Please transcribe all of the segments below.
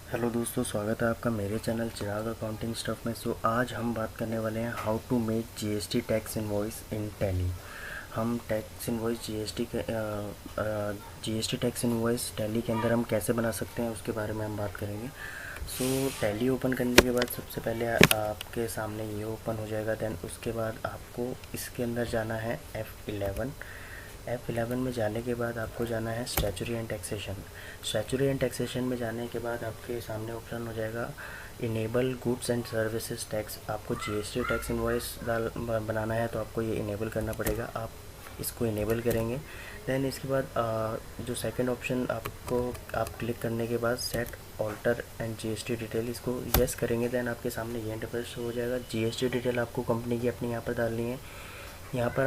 Hello दोस्तों, स्वागत है आपका मेरे चैनल चिराग अकाउंटिंग स्टफ में। आज हम बात करने वाले हैं how to make GST tax invoice in Tally. हम tax invoice GST tax invoice Tally के अंदर हम कैसे बना सकते हैं उसके बारे में हम बात करेंगे। टैली ओपन करने के बाद सबसे पहले आपके सामने ये ओपन हो जाएगा। देन उसके बाद आपको इसके अंदर जाना है F11 में जाने के बाद आपको जाना है statutory and taxation. Statutory and taxation में जाने के बाद आपके सामने ऑप्शन हो जाएगा enable goods and services tax. आपको जीएसटी टैक्स इनवॉइस बनाना है तो आपको ये इनेबल करना पड़ेगा। आप इसको इनेबल करेंगे। देन इसके बाद जो सेकंड ऑप्शन आपको आप क्लिक करने के बाद set alter and GST detail, इसको यस करेंगे। देन आपके सामने ये इंटरफेस हो जाएगा। जीएसटी डिटेल आपको कंपनी की अपनी यहाँ पर डालनी है। यहाँ पर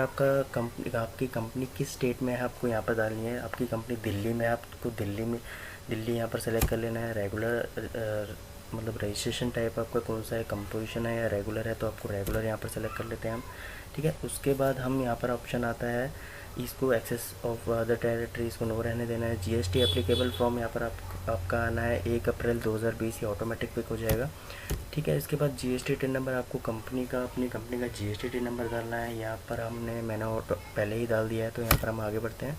आपकी कंपनी किस स्टेट में है आपको यहाँ पर डालनी है। आपकी कंपनी दिल्ली में है, आपको दिल्ली यहाँ पर सेलेक्ट कर लेना है। रेगुलर मतलब रजिस्ट्रेशन टाइप आपका कौन सा है, कंपोजिशन है या रेगुलर है, तो आपको रेगुलर यहाँ पर सेलेक्ट कर लेते हैं हम। ठीक है, उसके बाद हम यहाँ पर ऑप्शन आता है इसको एक्सेस ऑफ अदर टेरिटरीज को नो रहने देना है। जीएसटी एप्लीकेबल फ्रॉम यहाँ पर आपका आना है 1 अप्रैल 2020, ये ऑटोमेटिक पिक हो जाएगा। ठीक है, इसके बाद जीएसटी टिन नंबर आपको अपनी कंपनी का जीएसटी टिन नंबर डालना है। यहाँ पर मैंने पहले ही डाल दिया है, तो यहाँ पर हम आगे बढ़ते हैं।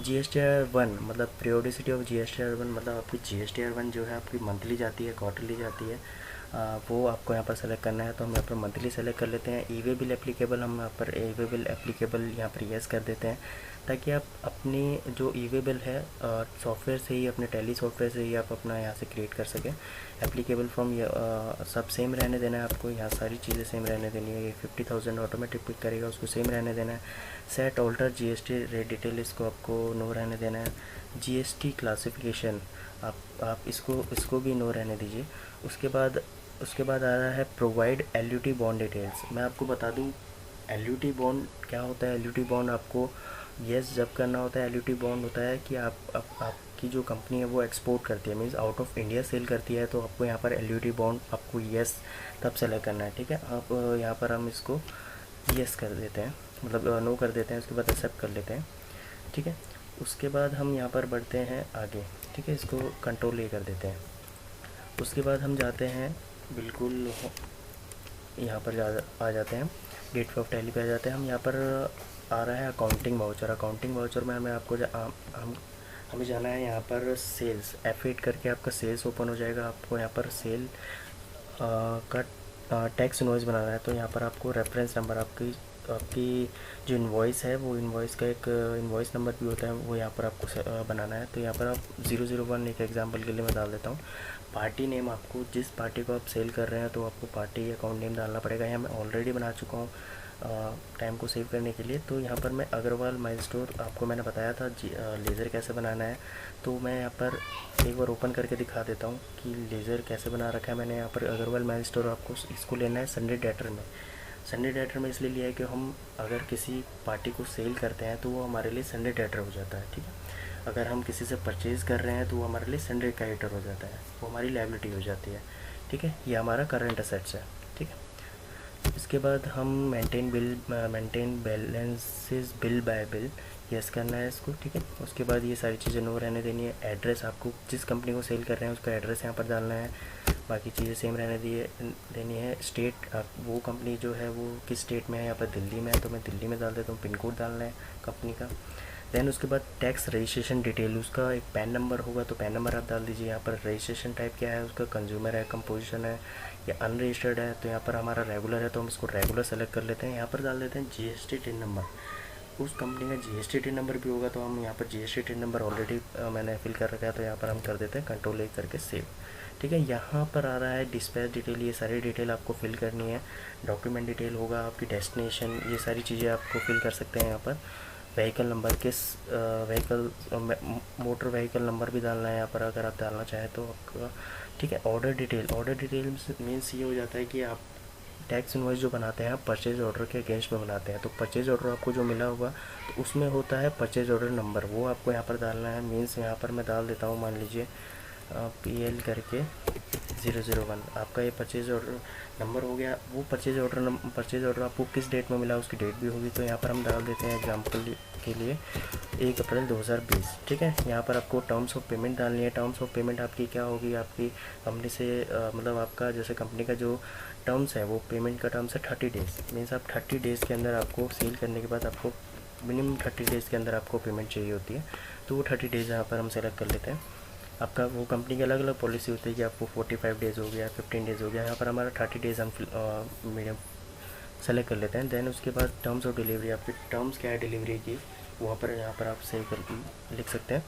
GSTR 1 मतलब पीरियोडिसिटी ऑफ GSTR 1 मतलब आपकी GSTR 1 जो है आपकी मंथली जाती है, क्वार्टरली जाती है। वो आपको यहाँ पर सेलेक्ट करना है, तो हम यहाँ पर मंथली सेलेक्ट कर लेते हैं। ई वे बिल एप्लीकेबल, हम यहाँ पर ई वे बिल एप्लीकेबल यहाँ पर यस कर देते हैं, ताकि आप अपनी जो ई वे बिल है सॉफ्टवेयर से ही, अपने टैली सॉफ्टवेयर से ही आप अपना यहाँ से क्रिएट कर सकें। एप्लीकेबल फ्रॉम सब सेम रहने देना है आपको, यहाँ सारी चीज़ें सेम रहने देनी है। ये 50,000 ऑटोमेटिक पिक करेगा, उसको सेम रहने देना है। Set alter GST rate detail, इसको आपको नो रहने देना है। जीएसटी क्लासिफिकेशन आप इसको भी नो रहने दीजिए। उसके बाद आ रहा है प्रोवाइड एलयूटी बॉन्ड डिटेल्स। मैं आपको बता दूं एलयूटी बॉन्ड क्या होता है। एलयूटी बॉन्ड आपको यस जब करना होता है। एलयूटी बॉन्ड होता है कि आपकी जो कंपनी है वो एक्सपोर्ट करती है, means out of India sell करती है, तो आपको यहाँ पर एलयूटी बॉन्ड आपको यस तब सेलेक्ट करना है। ठीक है, आप यहाँ पर हम इसको यस कर देते हैं, मतलब नो कर देते हैं, उसके बाद एक्सेप्ट कर लेते हैं। ठीक है, उसके बाद हम यहाँ पर बढ़ते हैं आगे। ठीक है, इसको कंट्रोल ए कर देते हैं। उसके बाद हम जाते हैं बिल्कुल यहाँ पर आ जाते हैं, गेट ऑफ टैली पे आ जाते हैं हम। यहाँ पर आ रहा है अकाउंटिंग वाउचर। अकाउंटिंग वाउचर में हमें जाना है यहाँ पर सेल्स। F8 करके आपका सेल्स ओपन हो जाएगा। आपको यहाँ पर सेल का टैक्स इनवॉइस बनाना है, तो यहाँ पर आपको रेफरेंस नंबर आपकी जो इनवॉइस है वो इनवॉइस का एक इनवॉइस नंबर भी होता है, वो यहाँ पर आपको बनाना है। तो यहाँ पर आप 001 एक एग्जांपल के लिए मैं डाल देता हूँ। पार्टी नेम, आपको जिस पार्टी को आप सेल कर रहे हैं तो आपको पार्टी अकाउंट नेम डालना पड़ेगा। यहाँ मैं ऑलरेडी बना चुका हूँ टाइम को सेव करने के लिए। तो यहाँ पर मैं अग्रवाल माइल स्टोर, आपको मैंने बताया था लेज़र कैसे बनाना है, तो मैं यहाँ पर एक बार ओपन करके दिखा देता हूँ कि लेज़र कैसे बना रखा है मैंने। यहाँ पर अग्रवाल माइल स्टोर आपको इसको लेना है संडे डेटर में। संडे डेटर में इसलिए लिया है कि हम अगर किसी पार्टी को सेल करते हैं तो वो हमारे लिए संडे डेटर हो जाता है। ठीक है, अगर हम किसी से परचेज़ कर रहे हैं तो वो हमारे लिए संडे क्रेडिटर हो जाता है, वो हमारी लायबिलिटी हो जाती है। ठीक है, ये हमारा करंट असेट्स है। ठीक है, इसके बाद हम maintain balances bill bye bill, yes करना है इसको। ठीक है, उसके बाद ये सारी चीज़ें नो रहने देनी है। एड्रेस, आपको जिस कंपनी को सेल कर रहे हैं उसका एड्रेस यहाँ पर डालना है, बाकी चीज़ें सेम रहने देनी है। स्टेट, वो कंपनी जो है वो किस स्टेट में है, यहाँ पर दिल्ली में है तो मैं दिल्ली में डाल देता हूँ। पिन कोड डालना है कंपनी का। देन उसके बाद टैक्स रजिस्ट्रेशन डिटेल, उसका एक पैन नंबर होगा तो पैन नंबर आप डाल दीजिए। यहाँ पर रजिस्ट्रेशन टाइप क्या है उसका, कंज्यूमर है, कंपोजिशन है या अनरजिस्टर्ड है। तो यहाँ पर हमारा रेगुलर है तो हम इसको रेगुलर सेलेक्ट कर लेते हैं। यहाँ पर डाल देते हैं जीएसटी टिन नंबर। उस कंपनी का जीएसटी टिन नंबर भी होगा तो हम यहाँ पर जीएसटी टिन नंबर ऑलरेडी मैंने फिल कर रखा है, तो यहाँ पर हम कर देते हैं कंट्रोल ए करके सेव। ठीक है, यहाँ पर आ रहा है डिस्पैच डिटेल, ये सारी डिटेल आपको फिल करनी है। डॉक्यूमेंट डिटेल होगा, आपकी डेस्टिनेशन, ये सारी चीज़ें आपको फिल कर सकते हैं यहाँ पर। व्हीकल नंबर, किस व्हीकल मोटर व्हीकल नंबर भी डालना है यहाँ पर अगर आप डालना चाहें तो आपका। ठीक है, ऑर्डर डिटेल मीन्स ये हो जाता है कि आप टैक्स इनवॉइस जो बनाते हैं आप परचेज ऑर्डर के अगेंस्ट में बनाते हैं, तो परचेज ऑर्डर आपको जो मिला होगा तो उसमें होता है परचेज ऑर्डर नंबर, वो आपको यहाँ पर डालना है। मीन्स यहाँ पर मैं डाल देता हूँ, मान लीजिए PL करके 001, आपका ये परचेज ऑर्डर नंबर हो गया। वो परचेज ऑर्डर आपको किस डेट में मिला उसकी डेट भी होगी, तो यहाँ पर हम डाल देते हैं एग्जाम्पल के लिए 1 अप्रैल 2020। ठीक है, यहाँ पर आपको टर्म्स ऑफ पेमेंट डालनी है। टर्म्स ऑफ पेमेंट आपकी क्या होगी, आपकी कंपनी से मतलब आपका जैसे कंपनी का जो टर्म्स है वो पेमेंट का टर्म्स है 30 डेज़। मीन्स आप 30 डेज़ के अंदर आपको सेल करने के बाद आपको मिनिमम 30 डेज़ के अंदर आपको पेमेंट चाहिए होती है। तो वो 30 डेज़ यहाँ पर हम सेलेक्ट कर लेते हैं। आपका वो कंपनी की अलग अलग पॉलिसी होती है कि आपको 45 डेज़ हो गया, 15 डेज़ हो गया। यहाँ पर हमारा 30 डेज़ हम मीडियम सेलेक्ट कर लेते हैं। देन उसके बाद टर्म्स ऑफ डिलीवरी, आपकी टर्म्स क्या है डिलीवरी की, वहाँ पर यहाँ पर आप सेव कर लिख सकते हैं।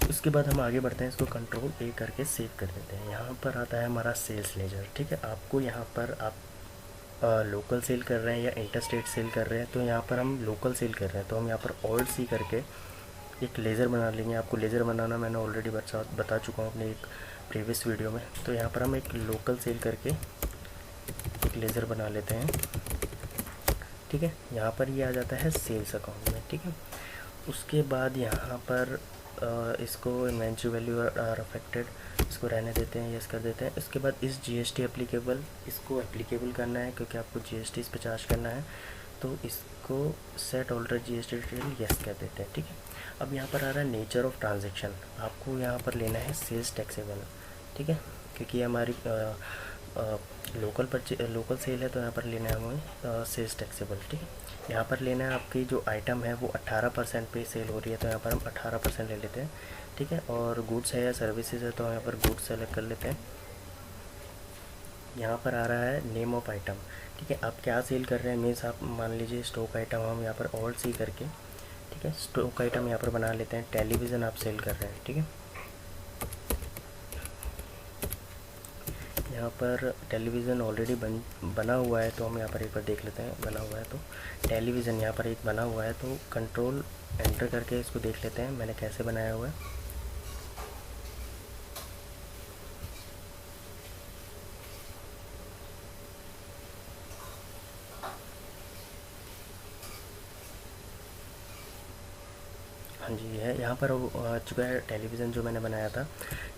उसके बाद हम आगे बढ़ते हैं, इसको कंट्रोल ए करके सेव कर देते हैं। यहाँ पर आता है हमारा सेल्स लेजर। ठीक है, आपको यहाँ पर आप लोकल सेल कर रहे हैं या इंटर स्टेट सेल कर रहे हैं, तो यहाँ पर हम लोकल सेल कर रहे हैं तो हम यहाँ पर ऑल्ट सी करके एक लेज़र बना लेंगे। आपको लेज़र बनाना मैंने ऑलरेडी बता चुका हूँ अपने एक प्रीवियस वीडियो में। तो यहाँ पर हम एक लोकल सेल करके एक लेज़र बना लेते हैं। ठीक है, यहाँ पर ये आ जाता है सेल्स अकाउंट में। ठीक है, उसके बाद यहाँ पर इसको इन्वेंट्री वैल्यू आर अफेक्टेड, इसको रहने देते हैं, यस कर देते हैं। इसके बाद इस जीएसटी एप्लीकेबल, इसको एप्लीकेबल करना है क्योंकि आपको जीएसटी इस पर चार्ज करना है, तो इसको set alter GST detail yes कर देते हैं। ठीक है, अब यहाँ पर आ रहा है नेचर ऑफ ट्रांजेक्शन, आपको यहाँ पर लेना है सेल्स टैक्सेबल। ठीक है, क्योंकि हमारी लोकल सेल है तो यहाँ पर लेना है हमें सेल्स टैक्सेबल। ठीक है, यहाँ पर लेना है आपकी जो आइटम है वो 18% पे सेल हो रही है तो यहाँ पर हम 18% ले लेते हैं। ठीक है, और गुड्स है या सर्विसेज है तो यहाँ पर गुड्स सेलेक्ट कर लेते हैं। यहाँ पर आ रहा है नेम ऑफ आइटम। ठीक है, आप क्या सेल कर रहे हैं, मीन्स आप मान लीजिए स्टॉक आइटम, हम यहाँ पर ऑल्ट सी करके, ठीक है, स्टॉक आइटम यहाँ पर बना लेते हैं। टेलीविज़न आप सेल कर रहे हैं। ठीक है, यहाँ पर टेलीविज़न ऑलरेडी बना हुआ है तो हम यहाँ पर एक बार देख लेते हैं बना हुआ है तो टेलीविज़न यहाँ पर एक बना हुआ है तो कंट्रोल एंटर करके इसको देख लेते हैं मैंने कैसे बनाया हुआ है। हाँ जी, है यहाँ पर आ चुका है टेलीविज़न जो मैंने बनाया था।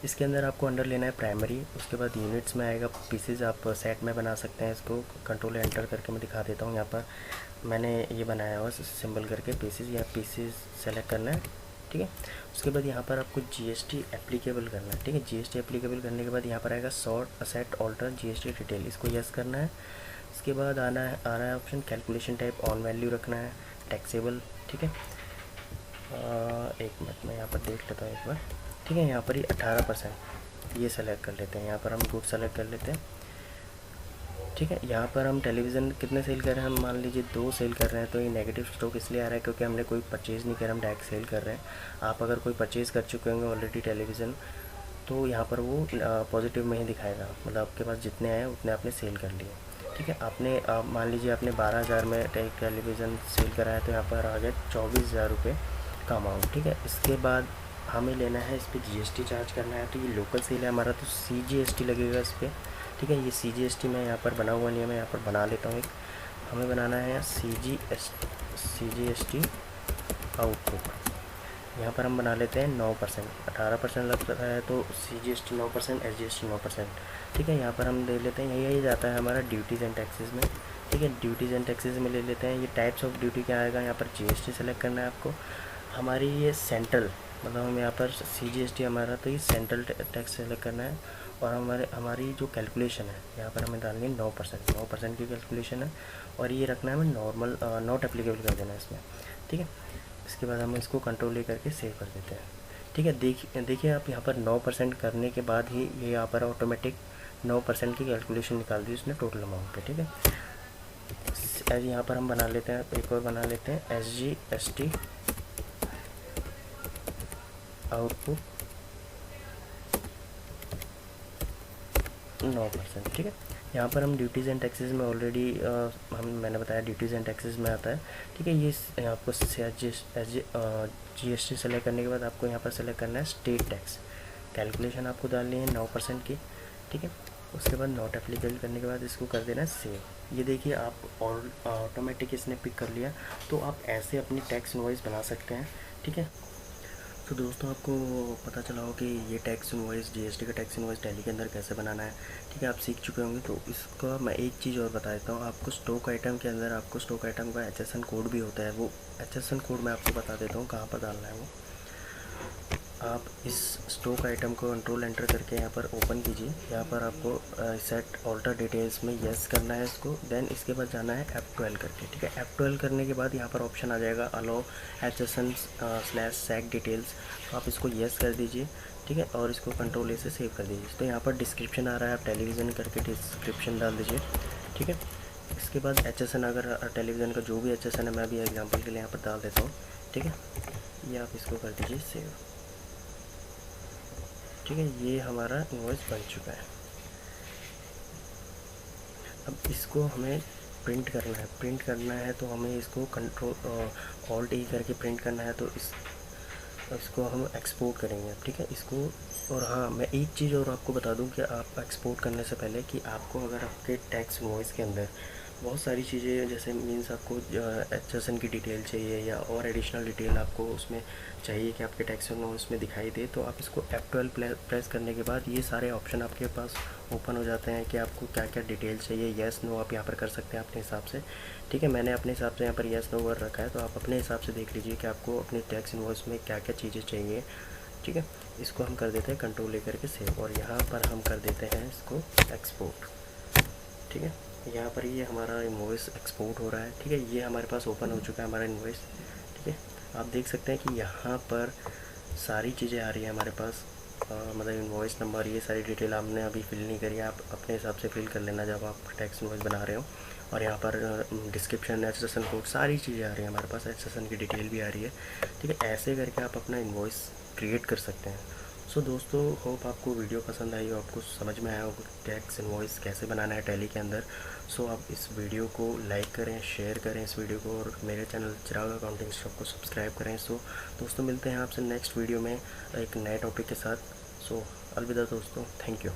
इसके अंदर आपको अंडर लेना है प्राइमरी, उसके बाद यूनिट्स में आएगा पीसेज, आप सेट में बना सकते हैं। इसको कंट्रोल एंटर करके मैं दिखा देता हूँ। यहाँ पर मैंने ये बनाया हुआ सिंबल करके पीसेज, या पीसेज सेलेक्ट करना है। ठीक है, उसके बाद यहाँ पर आपको जीएसटी एप्लीकेबल करना है। ठीक है, जीएसटी एप्लीकेबल करने के बाद यहाँ पर आएगा sort set alter GST detail, इसको यस करना है। इसके बाद आ रहा है option calculation type, on value रखना है, टैक्सेबल। ठीक है, एक मिनट में यहाँ पर देख लेता हूँ एक बार। ठीक है, यहाँ पर ही 18% ये सेलेक्ट कर लेते हैं। यहाँ पर हम गुड सेलेक्ट कर लेते हैं। ठीक है, यहाँ पर हम टेलीविज़न कितने सेल कर रहे हैं, हम मान लीजिए 2 सेल कर रहे हैं तो ये नेगेटिव स्टॉक इसलिए आ रहा है क्योंकि हमने कोई परचेज़ नहीं किया, हम डायरेक्ट सेल कर रहे हैं। आप अगर कोई परचेज़ कर चुके होंगे ऑलरेडी टेलीविज़न तो यहाँ पर वो पॉजिटिव में ही दिखाएगा, मतलब आपके पास जितने आए उतने आपने सेल कर लिए। ठीक है, आपने मान लीजिए आपने 12,000 में टेलीविज़न सेल करा है तो यहाँ पर आ गया 24,000 रुपये का अमाउंट। ठीक है, इसके बाद हमें लेना है, इस पर जीएसटी चार्ज करना है। तो ये लोकल सेल है हमारा तो सीजीएसटी लगेगा इस पर। ठीक है, ये सीजीएसटी मैं यहाँ पर बना हुआ नहीं है, मैं यहाँ पर बना लेता हूँ एक। हमें बनाना है सीजीएसटी आउटपुट। यहाँ पर हम बना लेते हैं 9%, 18% लग रहा है तो सीजीएसटी 9%, एसजीएसटी 9%। ठीक है, यहाँ पर हम ले लेते हैं, यही जाता है हमारा ड्यूटीज़ एंड टैक्सेस में। ठीक है, ड्यूटीज़ एंड टैक्सेस में ले लेते हैं। ये टाइप्स ऑफ ड्यूटी क्या आएगा, यहाँ पर जीएसटी सेलेक्ट करना है आपको। हमारी ये सेंट्रल, मतलब हम यहाँ पर सीजीएसटी हमारा, तो ये सेंट्रल टैक्स सेलेक्ट करना है। और हमारी जो कैलकुलेशन है यहाँ पर हमें डालनी है 9% की कैलकुलेशन है। और ये रखना है हमें नॉर्मल, नॉट एप्लीकेबल कर देना है इसमें। ठीक है, इसके बाद हम इसको कंट्रोल ले करके सेव कर देते हैं। ठीक है, देखिए आप यहाँ पर 9% करने के बाद ही ये यहाँ पर ऑटोमेटिक 9% की कैलकुलेशन निकाल दी उसने टोटल अमाउंट पे। ठीक है, एज यहाँ पर हम बना लेते हैं, एक और बना लेते हैं एसजीएसटी आउटपुट 9%। ठीक है, यहाँ पर हम ड्यूटीज़ एंड टैक्सेस में ऑलरेडी मैंने बताया ड्यूटीज़ एंड टैक्सेस में आता है। ठीक है, ये आपको जीएसटी सेलेक्ट करने के बाद आपको यहाँ पर सेलेक्ट करना है स्टेट टैक्स, कैलकुलेशन आपको डालनी है 9% की। ठीक है, उसके बाद नॉट एप्लीकेबल करने के बाद इसको कर देना है सेव। ये देखिए आप ऑटोमेटिक इसने पिक कर लिया। तो आप ऐसे अपनी टैक्स इनवॉइस बना सकते हैं। ठीक है, तो दोस्तों आपको पता चला हो कि ये टैक्स इनवॉइस, जीएसटी का टैक्स इनवॉइस टैली के अंदर कैसे बनाना है। ठीक है, आप सीख चुके होंगे। तो इसका मैं एक चीज़ और बता देता हूँ आपको। स्टॉक आइटम के अंदर आपको स्टॉक आइटम का HSN कोड भी होता है। वो HSN कोड मैं आपको बता देता हूँ कहाँ पर डालना है। वो आप इस स्टॉक आइटम को कंट्रोल एंटर करके यहाँ पर ओपन कीजिए। यहाँ पर आपको सेट ऑल्टर डिटेल्स में यस करना है इसको। देन इसके बाद जाना है F12 करके। ठीक है, F12 करने के बाद यहाँ पर ऑप्शन आ जाएगा अलाउ HSN/SAC डिटेल्स। तो आप इसको यस कर दीजिए। ठीक है, और इसको कंट्रोल ए से सेव कर दीजिए। तो यहाँ पर डिस्क्रिप्शन आ रहा है, आप टेलीविज़न करके डिस्क्रिप्शन डाल दीजिए। ठीक है, इसके बाद HSN, अगर टेलीविज़न का जो भी HSN है, मैं भी एग्जांपल के लिए यहाँ पर डाल देता हूँ। ठीक है, ये आप इसको कर दीजिए सेव। ठीक है, ये हमारा इनवॉइस बन चुका है। अब इसको हमें प्रिंट करना है। प्रिंट करना है तो हमें इसको कंट्रोल ऑल्ट ई करके प्रिंट करना है। तो इसको हम एक्सपोर्ट करेंगे। ठीक है, इसको। और हाँ, मैं एक चीज़ और आपको बता दूं कि आप एक्सपोर्ट करने से पहले कि आपको अगर आपके टैक्स इनवॉइस के अंदर बहुत सारी चीज़ें, जैसे मीन्स आपको HSN की डिटेल चाहिए या और एडिशनल डिटेल आपको उसमें चाहिए कि आपके टैक्स इनवॉइस में दिखाई दे, तो आप इसको F12 प्रेस करने के बाद ये सारे ऑप्शन आपके पास ओपन हो जाते हैं कि आपको क्या क्या डिटेल चाहिए। येस नो आप यहाँ पर कर सकते हैं अपने हिसाब से। ठीक है, मैंने अपने हिसाब से यहाँ पर येस नो कर रखा है। तो आप अपने हिसाब से देख लीजिए कि आपको अपने टैक्स इनवॉइस में क्या क्या चीज़ें चाहिए। ठीक है, इसको हम कर देते हैं कंट्रोल लेकर के सेव, और यहाँ पर हम कर देते हैं इसको एक्सपोर्ट। ठीक है, यहाँ पर ये हमारा इनवॉइस एक्सपोर्ट हो रहा है। ठीक है, ये हमारे पास ओपन हो चुका है हमारा इनवॉइस। ठीक है, आप देख सकते हैं कि यहाँ पर सारी चीज़ें आ रही है हमारे पास। मतलब इनवॉइस नंबर, ये सारी डिटेल आपने अभी फिल नहीं करी है, आप अपने हिसाब से फिल कर लेना जब आप टैक्स इनवॉइस बना रहे हो। और यहाँ पर डिस्क्रिप्शन, HSN कोड, सारी चीज़ें आ रही हैं हमारे पास। HSN की डिटेल भी आ रही है। ठीक है, ऐसे करके आप अपना इनवॉइस क्रिएट कर सकते हैं। सो दोस्तों, होप आपको वीडियो पसंद आई हो, आपको समझ में आया हो टैक्स इनवॉइस कैसे बनाना है टैली के अंदर। सो आप इस वीडियो को लाइक करें, शेयर करें इस वीडियो को, और मेरे चैनल चिराग अकाउंटिंग शॉप को सब्सक्राइब करें। सो दोस्तों, मिलते हैं आपसे नेक्स्ट वीडियो में एक नए टॉपिक के साथ। सो अलविदा दोस्तों, थैंक यू।